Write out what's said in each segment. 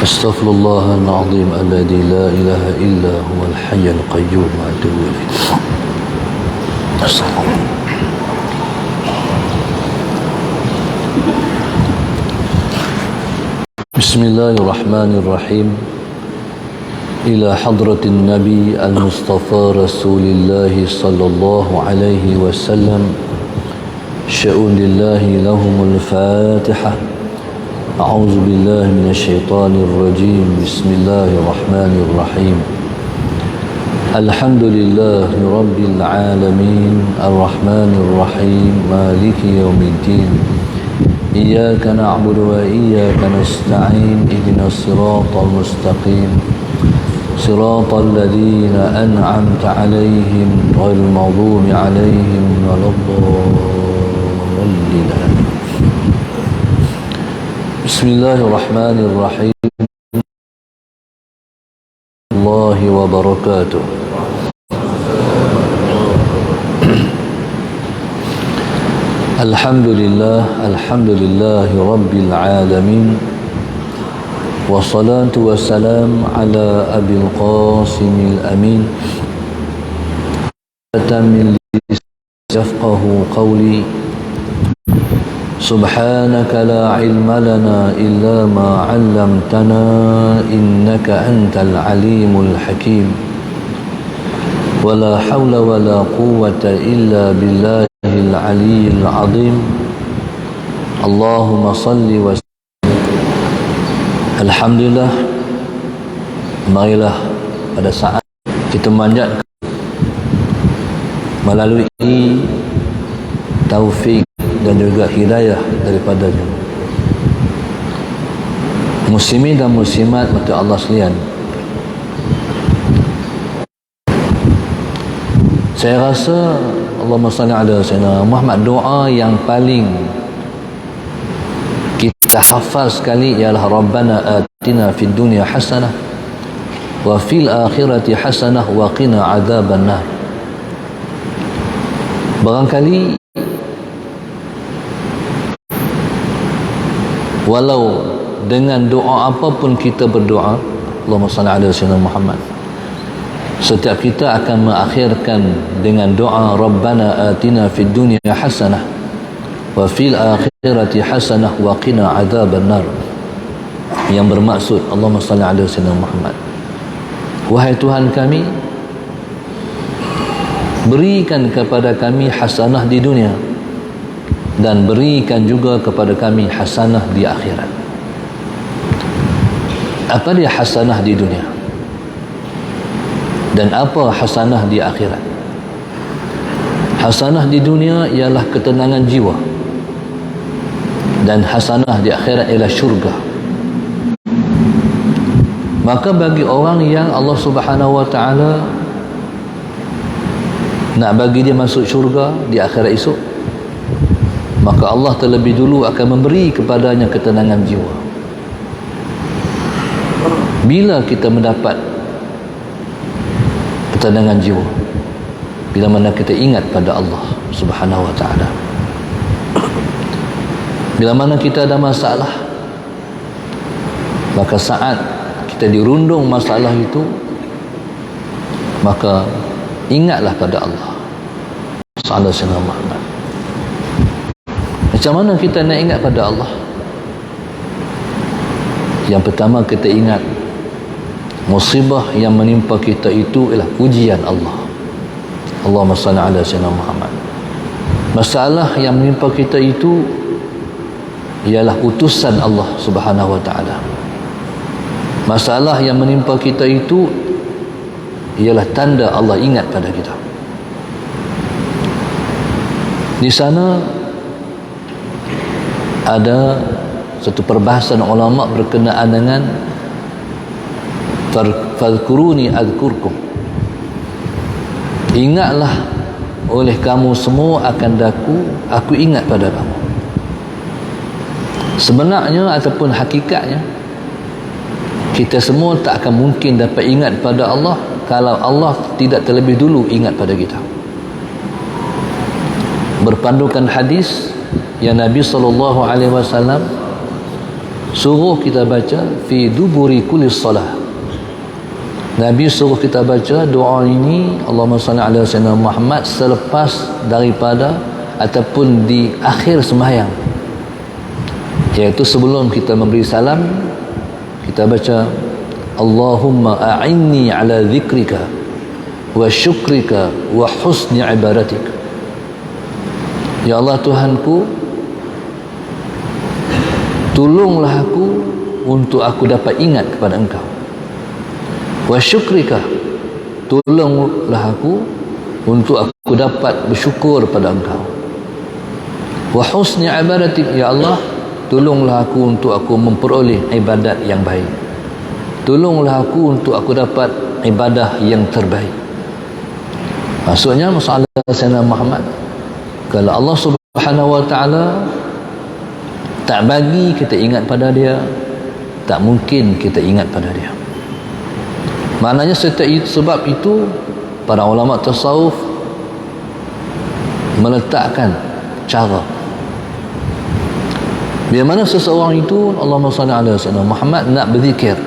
أستغفر الله العظيم الذي لا إله إلا هو الحي القيوم وأتوب إليه. بسم الله الرحمن الرحيم. إلى حضرة النبي المصطفى رسول الله صلى الله عليه وسلم شؤون الله لهم الفاتحة. أعوذ بالله من الشيطان الرجيم. بسم الله الرحمن الرحيم. الحمد لله رب العالمين الرحمن الرحيم مالك يوم الدين. إياك نعبد وإياك نستعين. اهدنا الصراط المستقيم صراط الذين أنعمت عليهم غير المغضوب عليهم ولا الضالين. بسم الله الرحمن الرحيم. الله وبركاته. الحمد لله رب العالمين، والصلاة والسلام على أبي القاسم الأمين من يفقه قولي. سبحانك لا علم لنا إلا ما علمتنا إنك أنت العليم الحكيم. ولا حول ولا قوة إلا بالله العلي العظيم. اللهم صل وسلم. Alhamdulillah, marilah pada saat kita manjat melalui taufik dan juga hidayah daripadanya. Muslimin dan muslimat mata Allah sekalian, saya rasa Allahumma salli ala sayyidina Muhammad, doa yang paling kita hafal sekali ialah Rabbana atina fid dunya hasanah wa fil akhirati hasanah wa qina adzaban nar. Barangkali walau dengan doa apapun kita berdoa, Allahumma salli ala sayyidina Muhammad, setiap kita akan mengakhirkan dengan doa Rabbana atina fid dunya hasanah wa fil akhirati hasanah wa qina adzaban nar, yang bermaksud Allahumma salli ala sayyidina Muhammad, wahai Tuhan kami, berikan kepada kami hasanah di dunia dan berikan juga kepada kami hasanah di akhirat. Apa dia hasanah di dunia dan apa hasanah di akhirat? Hasanah di dunia ialah ketenangan jiwa, dan hasanah di akhirat ialah syurga. Maka bagi orang yang Allah Subhanahu wa ta'ala nak bagi dia masuk syurga di akhirat esok, maka Allah terlebih dulu akan memberi kepadanya ketenangan jiwa. Bila kita mendapat ketenangan jiwa? Bila mana kita ingat pada Allah Subhanahu wa ta'ala. Bila mana kita ada masalah, maka saat kita dirundung masalah itu, maka ingatlah pada Allah Sallallahu Alaihi Wasallam. Macam mana kita nak ingat pada Allah? Yang pertama, kita ingat musibah yang menimpa kita itu ialah ujian Allah. Allahumma salli ala sayyidina Muhammad. Masalah yang menimpa kita itu ialah utusan Allah Subhanahu wa ta'ala. Masalah yang menimpa kita itu ialah tanda Allah ingat pada kita. Di sana ada satu perbahasan ulama berkenaan dengan fadhkuruni adhkurkum. Ingatlah oleh kamu semua akan aku ingat pada kamu. Sebenarnya ataupun hakikatnya, kita semua tak akan mungkin dapat ingat pada Allah kalau Allah tidak terlebih dulu ingat pada kita. Berpandukan hadis yang Nabi SAW suruh kita baca fi duburi kulli salah. Nabi suruh kita baca doa ini, Allahumma salli ala sayyidina Muhammad, selepas daripada ataupun di akhir sembahyang, iaitu sebelum kita memberi salam kita baca Allahumma a'inni ala dzikrika wa syukrika wa husni ibadatik. Ya Allah Tuhanku, tolonglah aku untuk aku dapat ingat kepada Engkau. Wa syukrika, tolonglah aku untuk aku dapat bersyukur pada Engkau. Wa husni ibadatik, ya Allah, tolonglah aku untuk aku memperoleh ibadat yang baik. Tolonglah aku untuk aku dapat ibadah yang terbaik. Maksudnya masalah Sayyidina Muhammad, kalau Allah Subhanahu wa taala tak bagi kita ingat pada dia, tak mungkin kita ingat pada dia. Maknanya sebab itu para ulama tasawuf meletakkan cara bila mana seseorang itu Allahumma salli ala sayyidina Muhammad nak berzikir,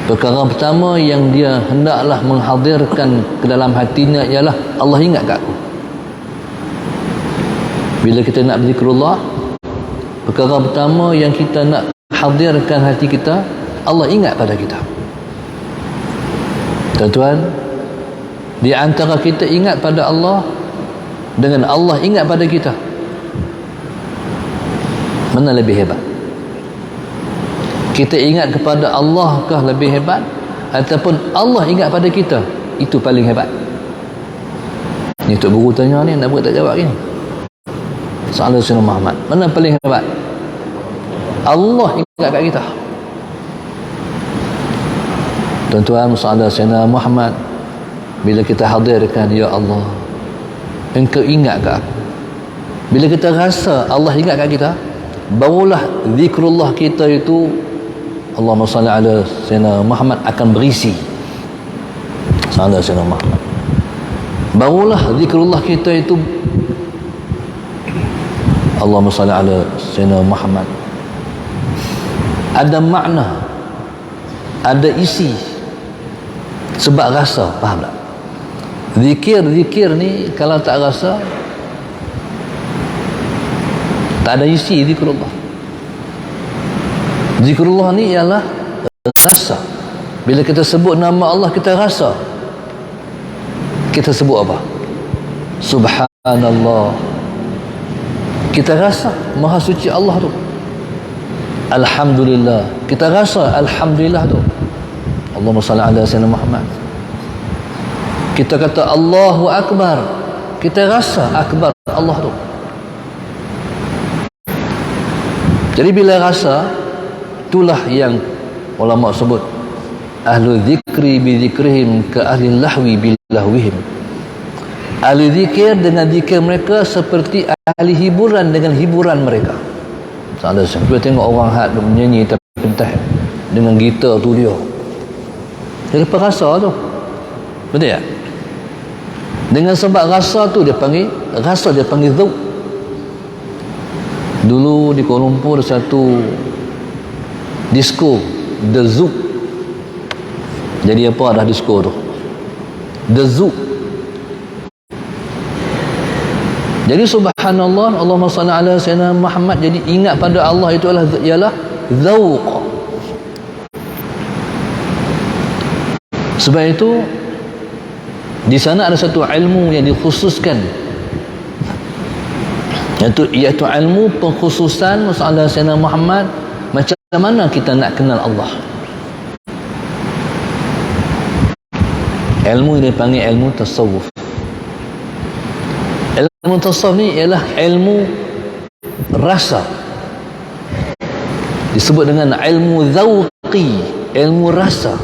perkara pertama yang dia hendaklah menghadirkan ke dalam hatinya ialah Allah ingat kat aku. Bila kita nak berzikrullah, perkara pertama yang kita nak hadirkan hati kita, Allah ingat pada kita. Tuan-tuan, di antara kita ingat pada Allah dengan Allah ingat pada kita, mana lebih hebat? Kita ingat kepada Allah kah lebih hebat, ataupun Allah ingat pada kita? Itu paling hebat. Ni Tok Guru tanya ni, nak buat tak jawab ni. Soalan Sayyidina Muhammad, mana paling hebat? Allah ingat kat kita. Tuan-tuan, soalan Sayyidina Muhammad, bila kita hadirkan, ya Allah, Engkau ingat kat aku. Bila kita rasa Allah ingat kat kita, barulah zikrullah kita itu, Allahumma salli ala Sayyidina Muhammad, akan berisi. Salam Sayyidina Muhammad. Barulah zikrullah kita itu, Allahumma salli ala Sayyidina Muhammad, ada makna, ada isi, sebab rasa. Faham tak? Zikir ni kalau tak rasa, tak ada isi zikrullah. Zikrullah ni ialah rasa. Bila kita sebut nama Allah, kita rasa. Kita sebut apa? Subhanallah. Kita rasa maha suci Allah tu. Alhamdulillah. Kita rasa Alhamdulillah tu. Allahumma salli ala sayyidina Muhammad. Kita kata Allahu Akbar, kita rasa Akbar Allah tu. Jadi bila rasa, itulah yang ulama sebut ahlu zikri bi zikrihim ka ahli lahwi bi lahwihim. Ahli zikir dengan zikir mereka seperti ahli hiburan dengan hiburan mereka. Salah satu tengok orang hak menyanyi tapi pentah dengan gitar tu dia. Jadi perasa tu. Betul tak? Dengan sebab rasa tu dia panggil zauq. Dulu di Kuala Lumpur ada satu disco, The Zouk. Jadi apa dah disco tu? The Zouk. Jadi subhanallah, Allahumma salli ala sayyidina Muhammad, jadi ingat pada Allah itu ialah zauq. Sebab itu di sana ada satu ilmu yang dikhususkan, iaitu ilmu pengkhususan masalah Sayyidina Muhammad. Macam mana kita nak kenal Allah? Ilmu ini dipanggil ilmu tasawuf. Ilmu tasawuf ni ialah ilmu rasa, disebut dengan ilmu zauqi, ilmu rasa.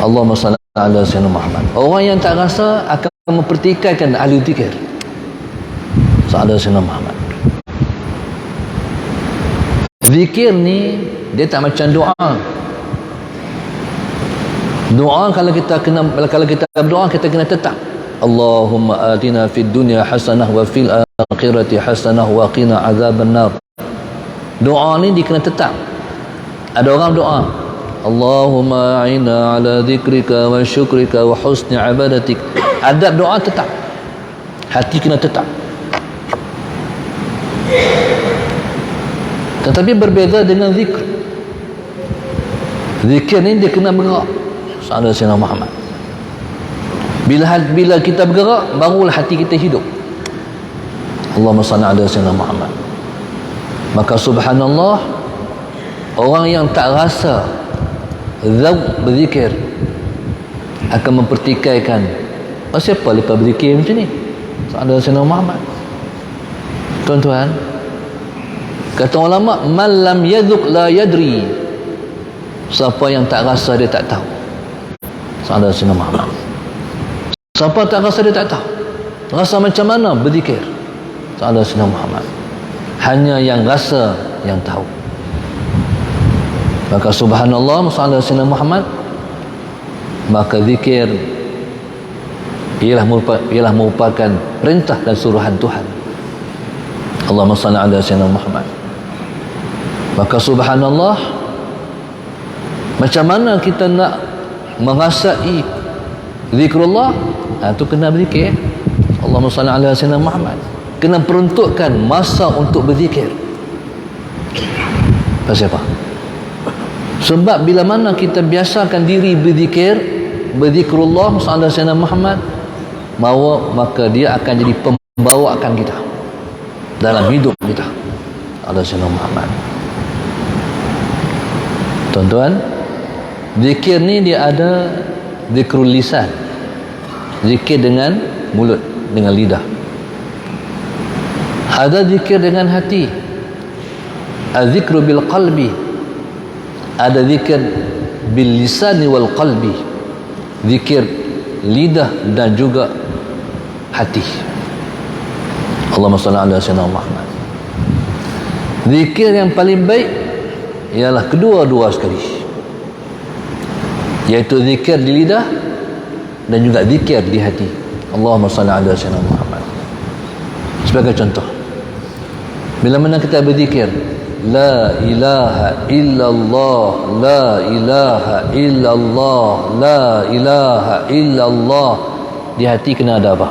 Allahumma salli ala sayyidina Muhammad. Orang yang tak rasa akan mempertikaikan ahli zikir. Sallallahu sayyidina Muhammad. Zikir ni dia tak macam doa. Doa kalau kita berdoa, kita kena tetap. Allahumma atina fid dunya hasanah wa fil akhirati hasanah wa qina azaban nar. Doa ni dikena tetap. Ada orang doa, Allahumma a'inna ala dhikrika wa syukrika wa husni ibadatik. Adab doa tetap. Hati kena tetap. Tetapi berbeza dengan zikr. Zikir ni dia kena bergerak. Sahabat Sayyidina Muhammad. Bila kita bergerak, barulah hati kita hidup. Allahumma salli ala Sayyidina Muhammad. Maka subhanallah, orang yang tak rasa zauq berzikir akan mempertikaikan, siapa lepas berzikir macam ni? Sahabat Sayyidina Muhammad. Tuan-tuan, kata ulama, man lam yadhuq la yadri. Siapa yang tak rasa dia tak tahu. Sahabat Sayyidina Muhammad. Siapa tak rasa dia tak tahu. Rasa macam mana berzikir. Sahabat Sayyidina Muhammad. Hanya yang rasa yang tahu. Maka subhanallah, sahabat Sayyidina Muhammad, maka zikir ialah merupakan perintah dan suruhan Tuhan. Allahumma salli ala Sayyidina Muhammad. Maka subhanallah, macam mana kita nak mengasai zikrullah? Itu kena berzikir. Allahumma salli ala Sayyidina Muhammad. Kena peruntukkan masa untuk berzikir. Pasal apa? Sebab bila mana kita biasakan diri berzikir, berzikrullah sallallahu alaihi wasallam Muhammad, maka dia akan jadi pembawaan kita dalam hidup kita. Sallallahu alaihi Muhammad. Tuan-tuan, zikir ni dia ada zikrul lisan. Zikir dengan mulut, dengan lidah. Ada zikir dengan hati. Az-zikru bil qalbi. Ada zikir bil lisani wal qalbi. Zikir lidah dan juga hati. Allahumma salli ala sayyidina Muhammad. Zikir yang paling baik ialah kedua-dua sekali, iaitu zikir di lidah dan juga zikir di hati. Allahumma salli ala sayyidina Muhammad. Sebagai contoh, bila mana kita berzikir la ilaha illallah, la ilaha illallah, la ilaha illallah, di hati kena ada apa?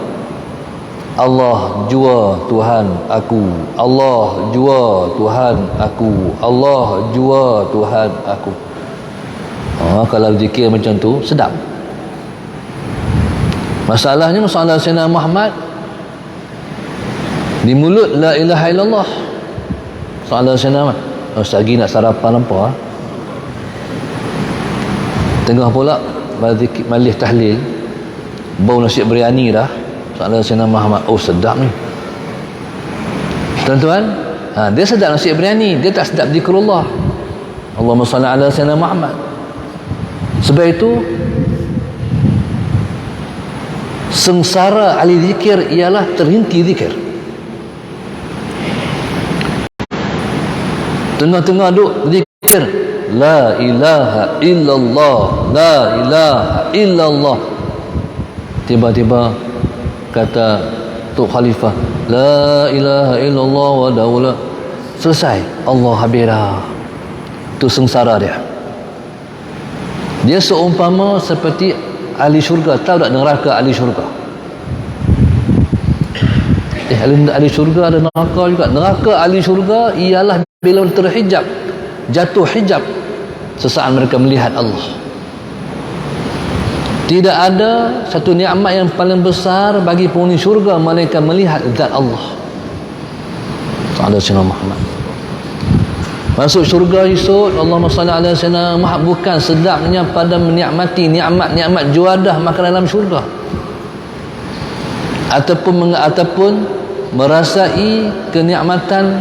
Allah jua Tuhan aku, Allah jua Tuhan aku, Allah jua Tuhan aku. Kalau zikir macam tu sedap. Masalahnya masalah Sayyidina Muhammad, di mulut la ilaha illallah, soalan Sayyidina Muhammad, lagi nak sarapan apa? Tengah pula malih tahlil, bau nasi biryani dah. Soalan Sayyidina Muhammad, sedap ni. Tuan-tuan, dia sedap nasi biryani, dia tak sedap zikrullah. Allahumma salli ala Sayyidina Muhammad. Sebab itu sengsara ahli zikir ialah terhenti zikir. Tengah-tengah duk zikir la ilaha illallah, la ilaha illallah, tiba-tiba kata Tok Khalifah la ilaha illallah wa daulah, selesai, Allah habis dah. Itu sengsara dia. Dia seumpama seperti ahli syurga. Tahu tak neraka ahli syurga? Ahli syurga ada neraka juga. Neraka ahli syurga ialah bila terhijab, jatuh hijab, sesaat mereka melihat Allah. Tidak ada satu nikmat yang paling besar bagi penghuni syurga melainkan melihat zat Allah. Sallallahu alaihi Muhammad. Masuk syurga esok, Allahumma salli ala sayyidina Muhammad, bukan sedapnya pada menikmati nikmat-nikmat juadah makanan dalam syurga, ataupun merasai kenikmatan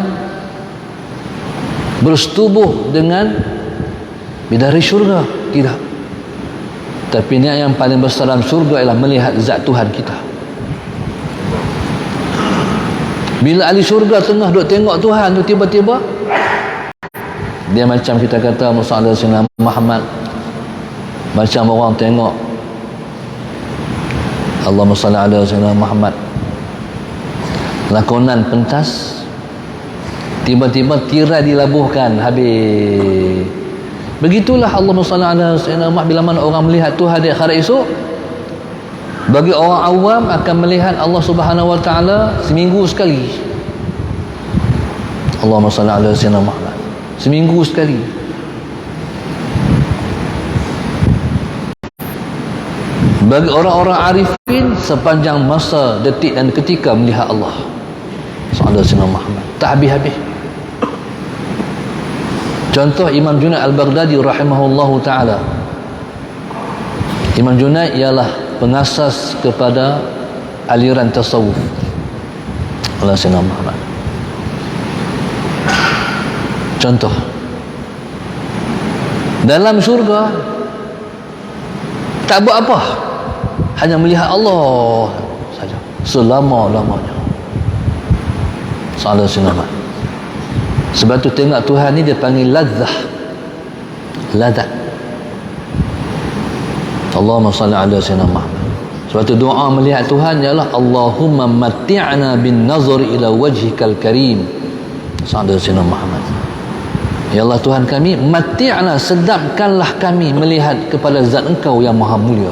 bersetubuh dengan bidadari syurga. Tidak. Tapi niat yang paling besar dalam syurga ialah melihat zat Tuhan kita. Bila ahli syurga tengah duk tengok Tuhan tu, tiba-tiba dia macam kita kata Muhammad Sayyidina Muhammad, macam orang tengok Allahumma salli ala sayyidina Muhammad. Lakonan pentas, tiba-tiba tirai dilabuhkan, habis. Begitulah Allahumma salli ala sayyidina Muhammad. Bila mana orang melihat Tuhan di akhirat esok, bagi orang awam akan melihat Allah Subhanahu wa taala seminggu sekali. Allahumma salli ala sayyidina Muhammad. Seminggu sekali. Bagi orang-orang arifin sepanjang masa, detik dan ketika melihat Allah sallallahu alaihi Muhammad, tak habis-habis. Contoh Imam Junaid Al-Baghdadi rahimahullahu taala. Imam Junaid ialah pengasas kepada aliran tasawuf Allah sallallahu Muhammad. Contoh, dalam syurga tak buat apa, hanya melihat Allah saja selama-lamanya. Sallallahu alaihi wasallam. Sebab tu tengok Tuhan ni dia panggil ladzah, ladat. Allahumma salli ala sayyidina Muhammad. Sebab tu doa melihat Tuhan ialah Allahumma matti'na bin nazar ila wajhikal karim. Sallallahu alaihi wasallam Muhammad. Ya Allah Tuhan kami, matti'na, sedapkanlah kami melihat kepada zat Engkau yang maha mulia.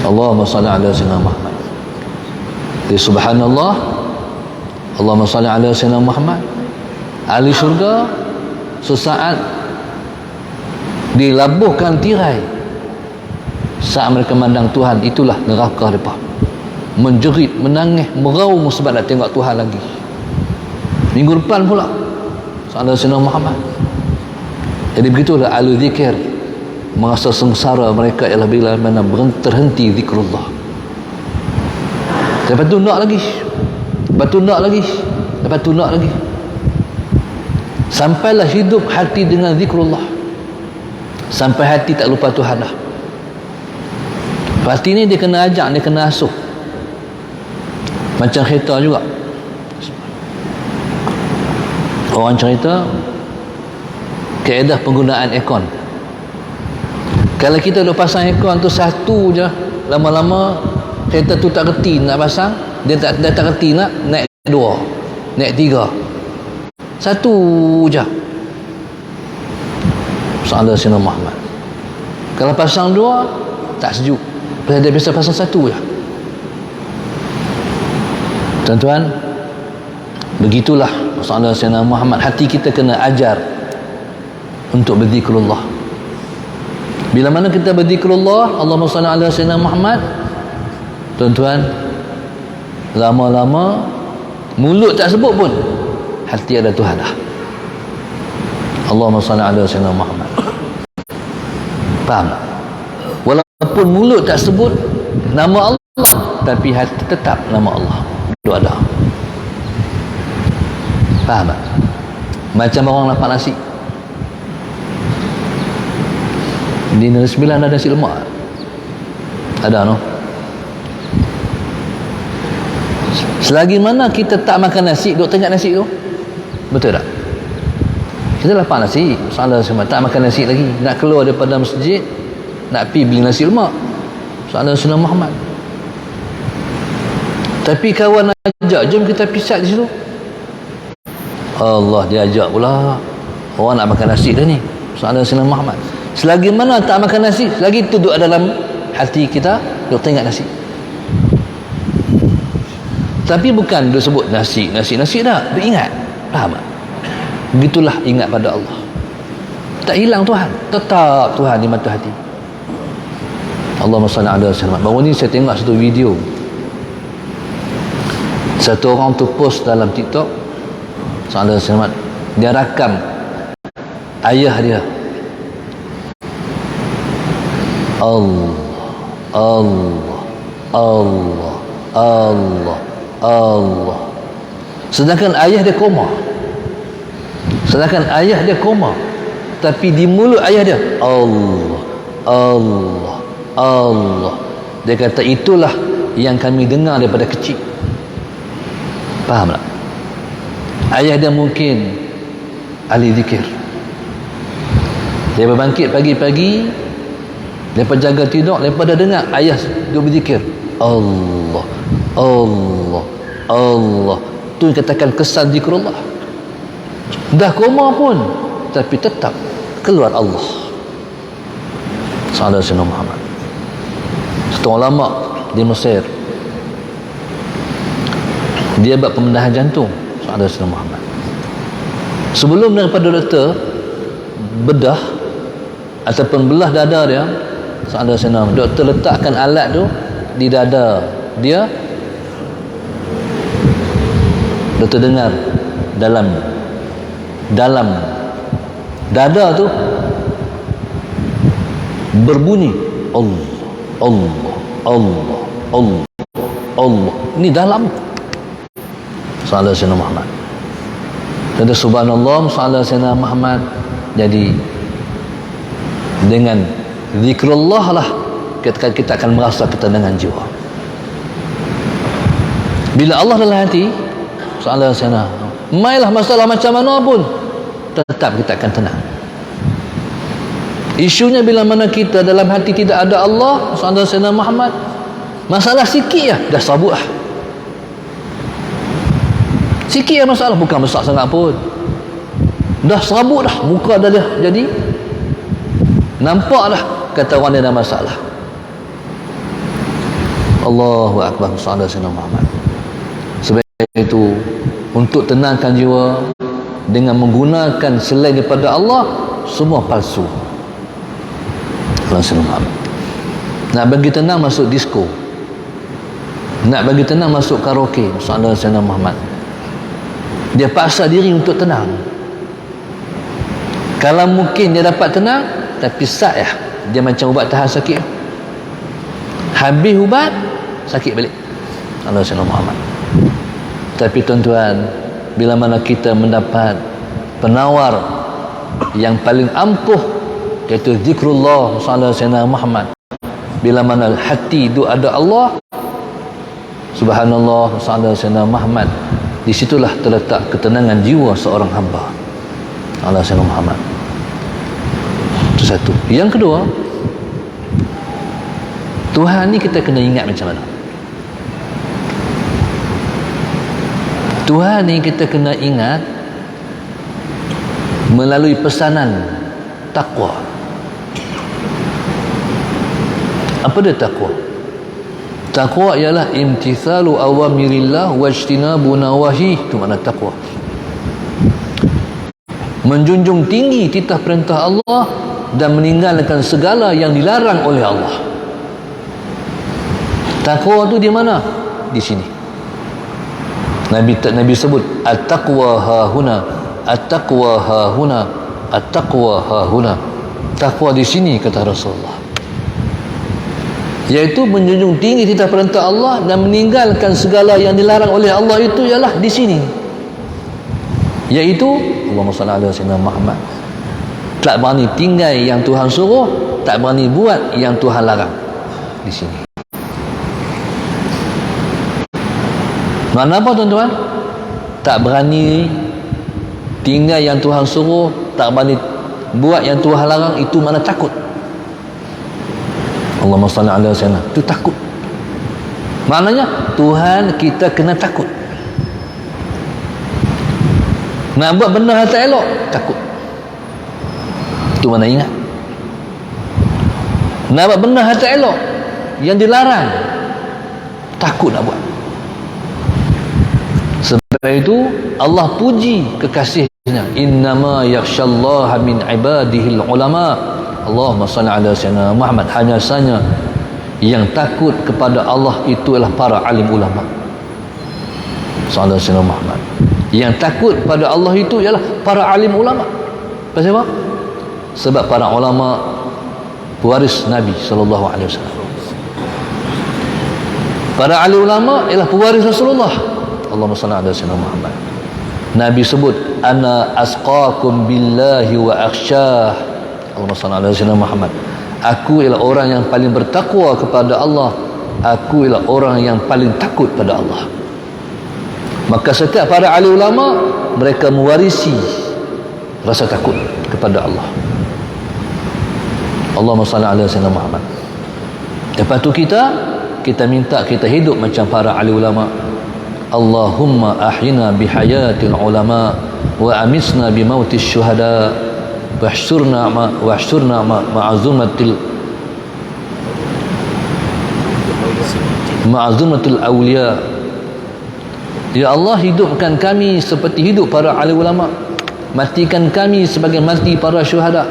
Allahumma salli ala sayyidina Muhammad. Jadi subhanallah, Allahumma salli ala sayyidina Muhammad. Ahli syurga sesaat dilabuhkan tirai, saat mereka memandang Tuhan, itulah neraka mereka, menjerit, menangis, meraung sebab nak tengok Tuhan lagi. Minggu depan pula sallallahu alaihi Muhammad. Jadi begitulah ahli zikir merasa sengsara mereka ialah bila mana terhenti zikrullah. Lepas tu nak lagi, lepas tu nak lagi, lepas tu nak lagi, sampailah hidup hati dengan zikrullah, sampai hati tak lupa Tuhan dah. Hati ni dia kena ajak, dia kena asuh. Macam kereta juga, orang cerita kaedah penggunaan aircon. Kalau kita duk pasang aircon tu satu je, lama-lama kereta tu tak reti nak pasang, dia tak reti nak naik dua, naik tiga, satu je. Sallallahu alaihi Muhammad. Kalau pasang dua tak sejuk, pasal dia biasa pasang satu je. Tuan-tuan, begitulah sallallahu alaihi Muhammad. Hati kita kena ajar untuk berzikrullah. Bila mana kita berzikrullah, Allahumma salli ala sayyidina Muhammad, tuan-tuan, lama-lama mulut tak sebut pun hati ada Tuhan dah. Allahumma salli ala sayyidina Muhammad. Faham? Walaupun mulut tak sebut nama Allah, tapi hati tetap nama Allah itu ada. Faham tak? Macam orang lapar nasi, di Negeri Sembilan ada nasi lemak, ada no? Selagi mana kita tak makan nasi, duk tengok nasi tu, betul tak? Kita lapar nasi, salah semua, tak makan nasi lagi, nak keluar daripada masjid, nak pergi beli nasi lemak, salah Sunnah Muhammad. Tapi kawan ajak, jom kita pisat di situ, Allah dia ajak pula, orang nak makan nasi dah ni, salah Sunnah Muhammad. Selagi mana tak makan nasi, selagi itu duduk dalam hati kita, duk tengok nasi. Tapi bukan duk sebut nasi dah, duk ingat. Faham tak? Begitulah ingat pada Allah. Tak hilang Tuhan, tetap Tuhan di mata hati. Allahumma salli ala sayyidina. Baru ni saya tengok satu video, satu orang tu post dalam TikTok, sallallahu alaihi wasallam, dia rakam ayah dia, Allah, Allah, Allah, Allah, Allah. Sedangkan ayah dia koma. Tapi di mulut ayah dia Allah, Allah, Allah. Dia kata itulah yang kami dengar daripada kecil. Faham tak? Ayah dia mungkin ahli zikir. Dia berbangkit pagi-pagi, Lepas jaga tidur, lepas dah dengar ayah dia berzikir, Allah, Allah, Allah. Tu yang katakan kesan zikrullah. Dah koma pun, tapi tetap keluar Allah. Sallallahu alaihi Muhammad. Satu ulama di Mesir, dia buat pembedahan jantung. Sallallahu alaihi Muhammad. Sebelum daripada doktor bedah ataupun belah dada dia, sallallahu alaihi wasallam, doktor letakkan alat tu di dada dia. Doktor dengar dalam dada tu berbunyi Allah, Allah, Allah, Allah, Allah. Ini dalam. Sallallahu alaihi Muhammad. Jadi subhanallah, sallallahu alaihi Muhammad. Jadi dengan zikrullah lah kita akan merasa ketenangan jiwa. Bila Allah dalam hati, sallallahu alaihi wasallam, mailah masalah macam mana pun tetap kita akan tenang. Isunya bila mana kita dalam hati tidak ada Allah, sallallahu alaihi wasallam Muhammad, masalah sikit ya dah sabut lah. Sikit ya masalah, bukan besar sangat pun, dah serabut dah, muka dah jadi nampak dah kata orang dia ada masalah. Allahu Akbar, sallallahu alaihi wasallam Muhammad. Sebab itu untuk tenangkan jiwa dengan menggunakan selain daripada Allah, semua palsu. Sallallahu alaihi Muhammad. Nak bagi tenang masuk disco, nak bagi tenang masuk karaoke. Sallallahu alaihi wasallam Muhammad. Dia paksa diri untuk tenang. Kalau mungkin dia dapat tenang, tapi ya, dia macam ubat tahan sakit. Habis ubat, sakit balik. Allah SWT Muhammad. Tapi tuan-tuan, bila mana kita mendapat penawar yang paling ampuh, iaitu zikrullah sallallahu alaihi wasallam Muhammad, bila mana hati itu ada Allah, subhanallah sallallahu alaihi wasallam Muhammad, di situlah terletak ketenangan jiwa seorang hamba. Allah SWT Muhammad. Itu satu. Yang kedua, Tuhan ni kita kena ingat macam mana. Tuhan ni kita kena ingat melalui pesanan takwa. Apa dia takwa? Takwa ialah imtithalu awamirillah wajtinabu nawahi. Itu makna takwa. Menjunjung tinggi titah perintah Allah dan meninggalkan segala yang dilarang oleh Allah. Takwa tu di mana? Di sini. Nabi sebut at-taqwa hahuna, at-taqwa hahuna, at-taqwa hahuna. Takwa di sini, kata Rasulullah. Iaitu menjunjung tinggi titah perintah Allah dan meninggalkan segala yang dilarang oleh Allah, itu ialah di sini. Iaitu Allahumma salli ala sayyidina Muhammad. Tak berani tinggal yang Tuhan suruh, tak berani buat yang Tuhan larang. Di sini. Mana apa tuan-tuan? Tak berani tinggal yang Tuhan suruh, tak berani buat yang Tuhan larang, itu mana takut. Allahumma salli ala sayyidina, itu takut. Maknanya Tuhan kita kena takut. Nak buat benda yang tak elok, takut. Itu mana ingat. Nak buat benda yang tak elok, yang dilarang, takut nak buat. Sebab itu Allah puji kekasihnya, innama yakhshallaha min ibadihil ulama. Allahumma salli ala sayyidina Muhammad. Hanya saja yang takut kepada Allah itu adalah para alim ulama. Sallallahu alaihi Muhammad. Yang takut pada Allah itu ialah para alim ulama. Pasal apa? Sebab para ulama pewaris Nabi sallallahu alaihi wasallam. Para alim ulama ialah pewaris Rasulullah. Allahumma salli ala sayyidina Muhammad. Nabi sebut, ana asqakum billahi wa akhsyah. Allahumma salli ala sayyidina Muhammad. Aku ialah orang yang paling bertakwa kepada Allah. Aku ialah orang yang paling takut pada Allah. Maka setiap para ahli ulama, mereka mewarisi rasa takut kepada Allah. Allahumma salli ala sayyidina Muhammad. Lepas tu kita minta kita hidup macam para ahli ulama. Allahumma ahyina bihayatil ulama wa amisna bimautis syuhada wahsyurna ma'azumatul awliya. Ya Allah, hidupkan kami seperti hidup para ahli ulama, matikan kami sebagai mati para syuhada.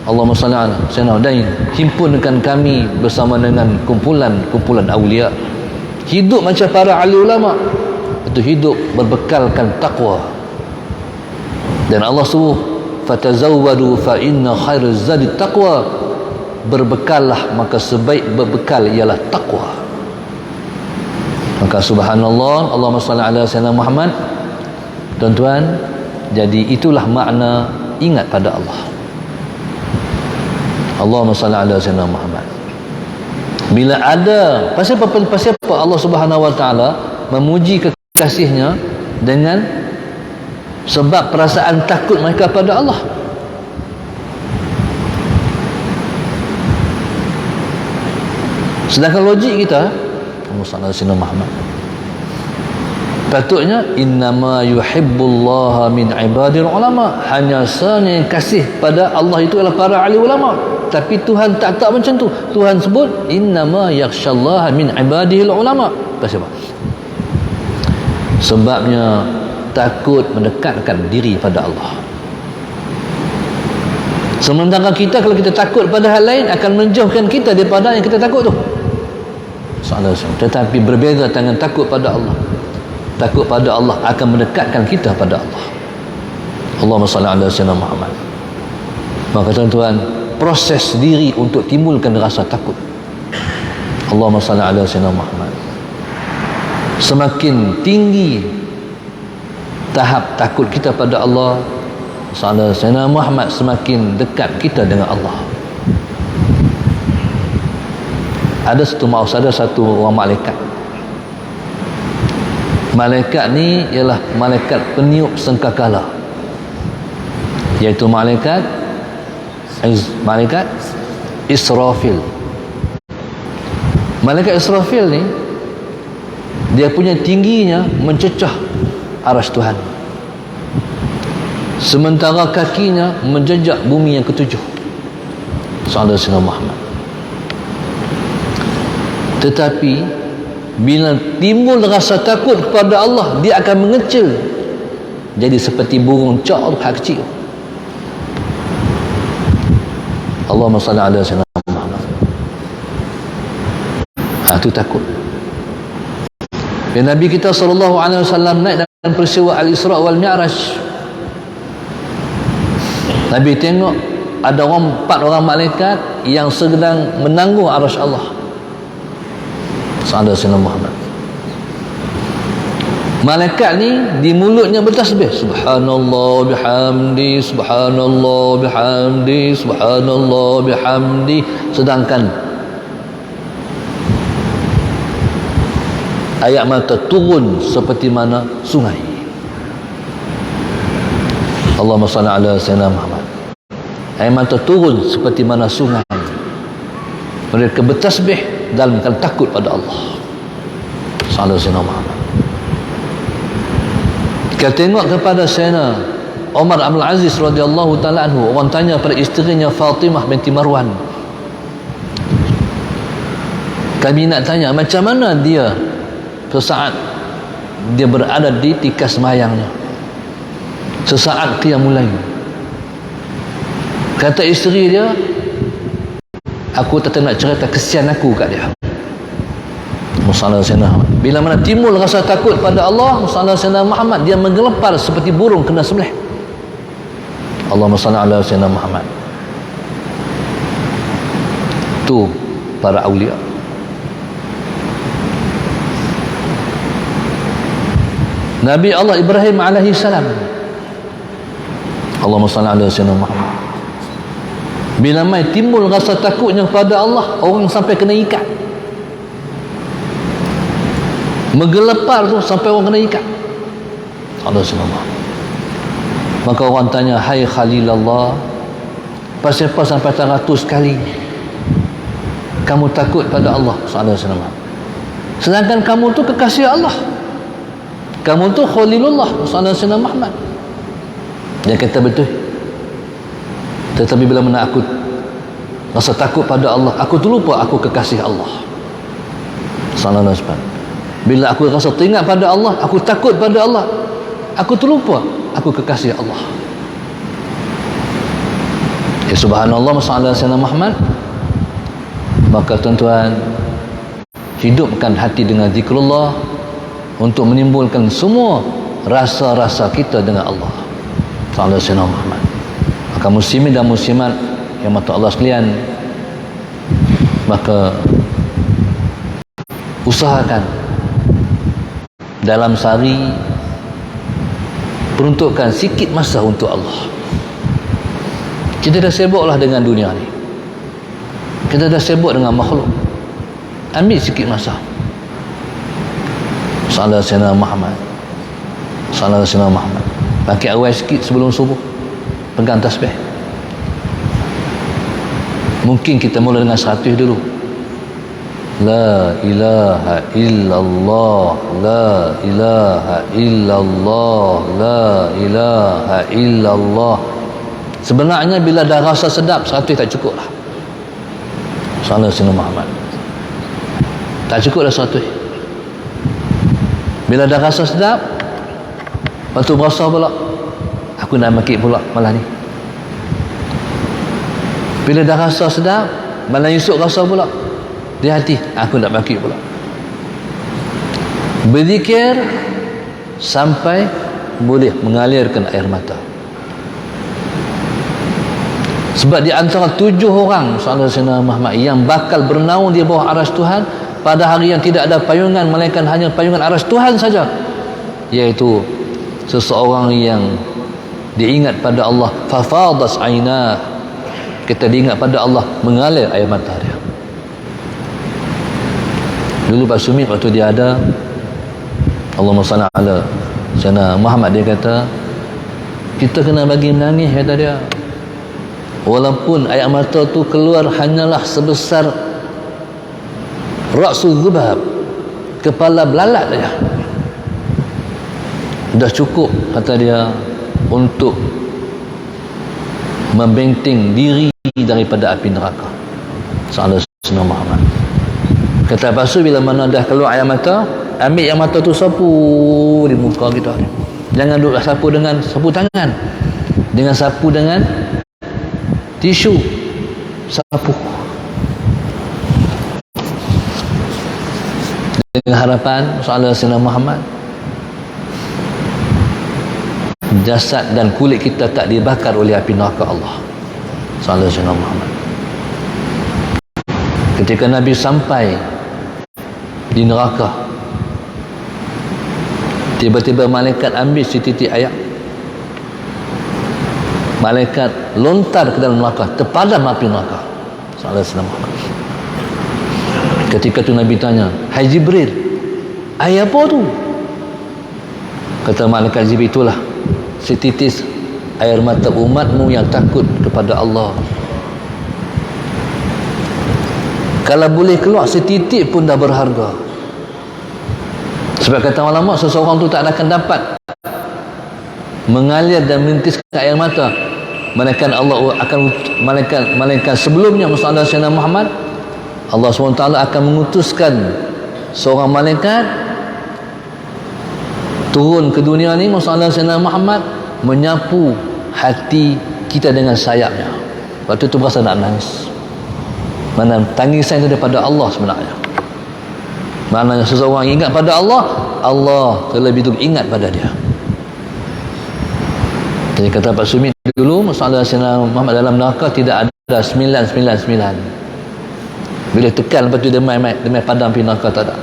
Allahumma salli ala sayyidina Dain, himpunkan kami bersama dengan kumpulan awliya. Hidup macam para ahli ulama, itu hidup berbekalkan takwa. Dan Allah suruh fatazawwadu fa inna khairaz zadi taqwa, berbekallah, maka sebaik berbekal ialah takwa. Maka subhanallah, Allahumma salli ala sayyidina Muhammad. Tuan-tuan, jadi itulah makna ingat pada Allah. Allahumma salli ala sayyidina Muhammad. Bila ada pasal apa Allah Subhanahu wa taala memuji kekasihnya dengan sebab perasaan takut mereka pada Allah. Sedangkan logik kita, Allahumma salli ala sayyidina Muhammad, patutnya innama yuhibbullaha min ibadil ulama, hanya sahaja yang kasih pada Allah itu adalah para ahli ulama. Tapi Tuhan tak macam tu. Tuhan sebut innama yakhshallaha min ibadihil ulama. Pasal apa? Sebabnya takut mendekatkan diri pada Allah. Sementara kita, kalau kita takut pada hal lain, akan menjauhkan kita daripada yang kita takut tu. Tetapi berbeza dengan takut pada Allah. Takut pada Allah akan mendekatkan kita pada Allah. Allahumma salli ala sayyidina Muhammad. Maka tuan-tuan, proses diri untuk timbulkan rasa takut. Allahumma salli ala sayyidina Muhammad. Semakin tinggi tahap takut kita pada Allah, sallallahu alaihi wasallam Muhammad, semakin dekat kita dengan Allah. Ada satu orang malaikat. Malaikat ni ialah malaikat peniup sangkakala, iaitu malaikat Israfil. Malaikat Israfil ni, dia punya tingginya mencecah arsy Tuhan, sementara kakinya menjejak bumi yang ketujuh. Sallallahu alaihi wasallam. Tetapi bila timbul rasa takut kepada Allah, dia akan mengecil jadi seperti burung cak kecil. Allahumma salli ala sayyidina Muhammad. Itu takut. Dan Nabi kita sallallahu alaihi wasallam naik dalam peristiwa Al-Isra wal Mi'raj. Nabi tengok ada 4 orang malaikat yang sedang menanggung arsy Allah. Sallallahu alaihi wasallam Muhammad. Malaikat ni di mulutnya bertasbih, subhanallah bihamdi, subhanallah bihamdi, subhanallah bihamdi. Sedangkan air mata turun seperti mana sungai. Allahumma salli ala sayyidina Muhammad. Air mata turun seperti mana sungai. Mereka bertasbih dalam keadaan takut pada Allah. Sallallahu alaihi wasallam. Kita tengok kepada Sayyidina Umar Abdul Aziz radhiyallahu taala anhu, orang tanya pada isterinya Fatimah binti Marwan. Kami nak tanya macam mana dia sesaat dia berada di tikas semayangnya, sesaat qiyamul lail. Kata isteri dia, aku tak nak cerita, kesian aku kat dia. Bila mana timbul rasa takut pada Allah, Sayyidina Muhammad, dia menggelepar seperti burung kena sembelih. Allahumma salli ala Sayyidina Muhammad. Tu para awliya. Nabi Allah Ibrahim alaihi salam, Allahumma salli ala Sayyidina Muhammad, bila mai timbul rasa takutnya kepada Allah, orang sampai kena ikat, menggelepar tu sampai orang kena ikat. Allah SWT. Maka orang tanya, hai Khalilallah, Pasal sampai 100 kali kamu takut pada Allah SAW. Sedangkan kamu tu kekasih Allah, kamu tu Khalilullah SAW Muhammad. Dia kata betul. Tetapi bila mana aku rasa takut pada Allah, aku terlupa aku kekasih Allah sallallahu alaihi wasallam. Bila aku rasa teringat pada Allah, aku takut pada Allah, aku terlupa aku kekasih Allah. Ya subhanallah, sallallahu alaihi wasallam Muhammad. Maka tuan-tuan, hidupkan hati dengan zikrullah untuk menimbulkan semua rasa-rasa kita dengan Allah sallallahu alaihi wasallam Muhammad. Maka muslimin dan muslimat yang mata Allah sekalian, maka usahakan dalam sehari peruntukkan sikit masa untuk Allah. Kita dah sibuklah dengan dunia ni, kita dah sibuk dengan makhluk. Ambil sikit masa. Sallallahu alaihi wasallam Muhammad, sallallahu alaihi wasallam Muhammad. Pakai awal sikit sebelum subuh, pegang tasbih. Mungkin kita mula dengan 100 dulu. La ilaha illallah, la ilaha illallah, la ilaha illallah. Sebenarnya bila dah rasa sedap, 100 tak cukup lah. Sallallahu alaihi wasallam Muhammad. Tak cukup dah 100. Bila dah rasa sedap, lepas tu berasa pula, aku nak makik pula malam ni. Bila dah rasa sedap, malam esok rasa pula di hati, aku nak makik pula. Berzikir sampai boleh mengalirkan air mata. Sebab di antara 7 orang sallallahu alaihi wasallam Muhammad yang bakal bernaung di bawah arsy Tuhan pada hari yang tidak ada payungan melainkan hanya payungan arsy Tuhan saja, iaitu seseorang yang diingat pada Allah, fafadas ainah, kita diingat pada Allah, mengalir air mata dia. Dulu Pak Sumit waktu dia ada, Allahumma salli ala Sayyidina Muhammad, dia kata kita kena bagi menangis, kata dia, walaupun air mata tu keluar hanyalah sebesar ra'sul dzubab, kepala belalat saja, dah cukup, kata dia, untuk membenting diri daripada api neraka. Sallallahu alaihi wasallam Muhammad. Kata pasu, bila mana dah keluar air mata, ambil air mata tu sapu di muka kita. Jangan duduk sapu dengan sapu tangan, dengan sapu dengan tisu, sapu dengan harapan sallallahu alaihi wasallam Muhammad, jasad dan kulit kita tak dibakar oleh api neraka Allah sallallahu alaihi wasallam Muhammad. Ketika Nabi sampai di neraka, tiba-tiba malaikat ambil setitik air, malaikat lontar ke dalam neraka, terpadam api neraka sallallahu alaihi wasallam. Ketika tu Nabi tanya, hai Jibril, air apa tu? Kata malaikat Jibril, itulah setitis air mata umatmu yang takut kepada Allah. Kalau boleh keluar setitik pun dah berharga. Sebab kata ulama, seseorang tu tak akan dapat mengalir dan menitiskan air mata melainkan Allah akan, malaikat sebelumnya Sallallahu alaihi wasallam Muhammad, Allah SWT akan mengutuskan seorang malaikat turun ke dunia ni, Sallallahu alaihi wasallam Muhammad, menyapu hati kita dengan sayapnya. Waktu tu berasa nak nangis. Mana tangisan itu daripada Allah sebenarnya. Maknanya seseorang ingat pada Allah, Allah terlebih dulu ingat pada dia. Jadi kata Pak Sumit dulu, Sallallahu alaihi wasallam Muhammad dalam neraka tidak ada 999. Bila tekan lepas tu dia main padam api neraka, tak ada.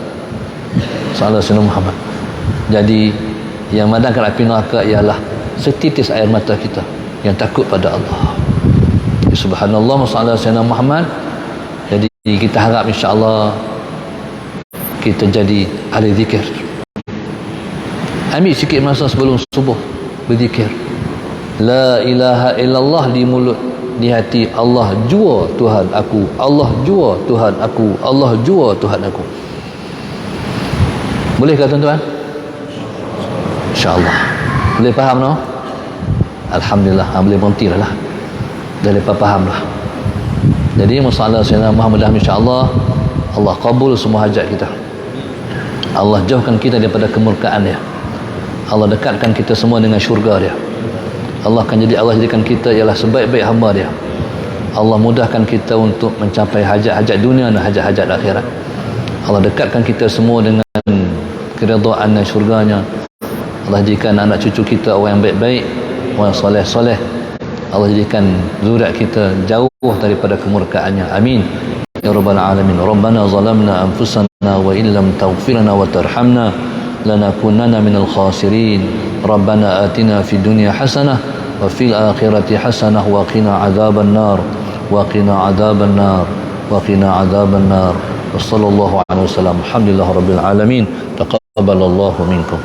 Sallallahu alaihi wasallam Muhammad. Jadi yang madamkan api neraka ialah setitis air mata kita yang takut pada Allah. Subhanallah, Sallallahu alaihi wasallam Muhammad. Jadi kita harap insya-Allah kita jadi ahli zikir. Ambil sikit masa sebelum subuh berzikir. La ilaha illallah di mulut, di hati, Allah jua Tuhan aku, Allah jua Tuhan aku, Allah jua Tuhan aku. Boleh ke tuan-tuan? InsyaAllah. Boleh faham no? Alhamdulillah, boleh berhenti lah. Dah lepas faham lah. Jadi masalah Sayyidina Muhammad insyaAllah Allah kabul semua hajat kita. Allah jauhkan kita daripada kemurkaan dia. Allah dekatkan kita semua dengan syurga dia. Allah jadikan kita ialah sebaik-baik hamba dia. Allah mudahkan kita untuk mencapai hajat-hajat dunia dan hajat-hajat akhirat. Allah dekatkan kita semua dengan keridhaan dan syurganya. Allah jadikan anak cucu kita orang yang baik-baik, orang soleh-soleh. Allah jadikan zuriat kita jauh daripada kemurkaannya. Amin ya rabbal alamin. Rabbana zalamna anfusana wa illam taghfir lana wa tarhamna lanakunanna minal khasirin. Rabbana atina fid dunya hasanah wa fil akhirati hasanah wa qina adzaban nar wa qina adzaban nar wa qina adzaban nar. Wa sallallahu alaihi wasallam. Alhamdulillah rabbil alamin. Taqabbalallahu minkum.